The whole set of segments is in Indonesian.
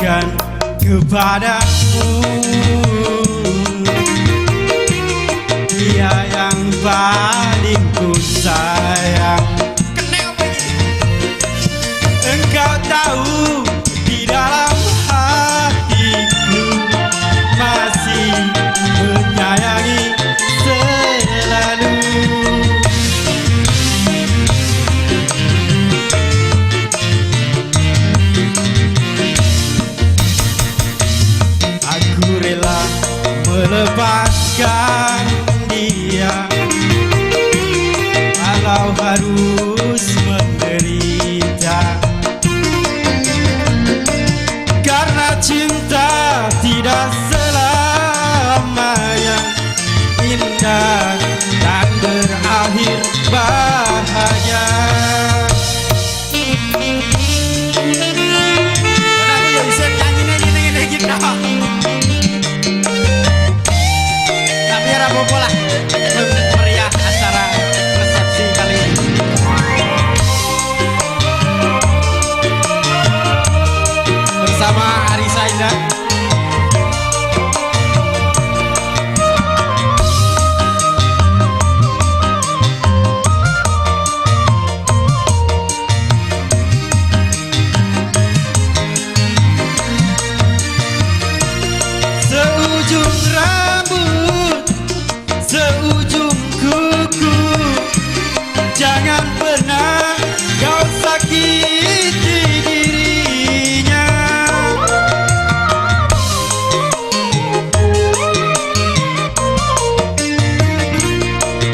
berikan kepadamu. Dia yang paling ku sayang. Engkau tahu di dalam hatiku masih menyayangi selalu. Aku rela melepaskan dia walau harus menderita, karena cinta tidak selamanya indah dan berakhir bahagia. Kenapa ya bisa nyanyi gitu? Tapi ya rapopo lah, meriah acara resepsi kali ini. Bersama Arisa Indah. Seujung rambut, seujung kuku, jangan pernah kau sakiti dirinya.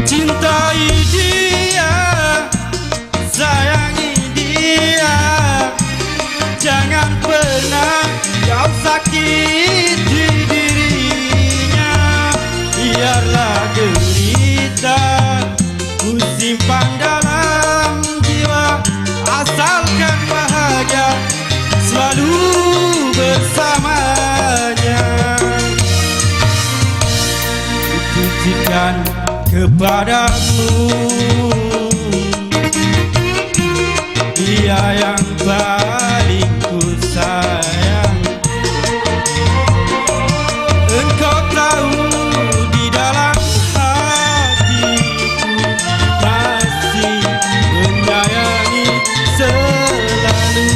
Cintai dia, sayangi dia, jangan pernah kau sakiti dirinya. Biarlah derita ku simpan dalam jiwa, asalkan bahagia selalu bersamanya. Kutitipkan kepadamu dia yang paling ku sayang. Engkau tahu di dalam hatiku masih menyayangi selalu.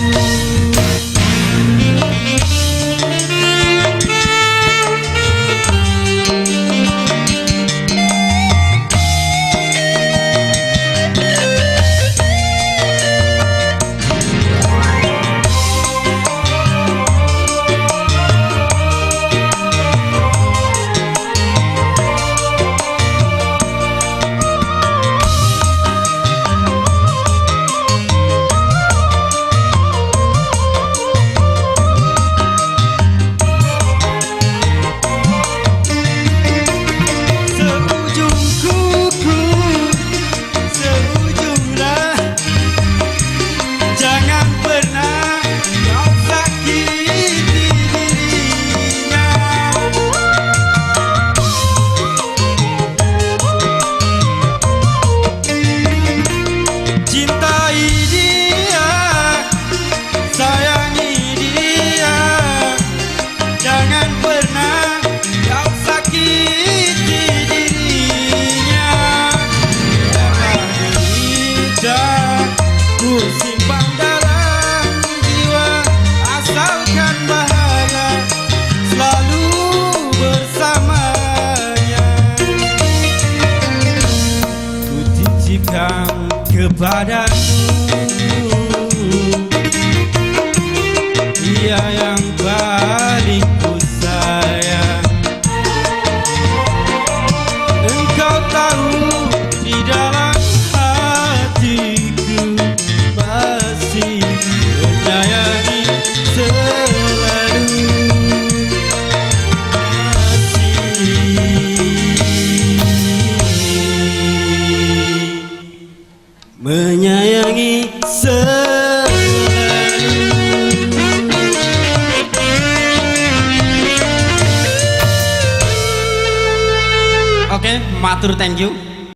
Simpan dalam jiwa, asalkan bahagia selalu bersamanya. Ku titipkan kepadamu dia yang paling ku sayang. Engkau tahu di dalam hatiku masih menyayangi selalu, masih menyayangi selalu. Oke, matur, thank you.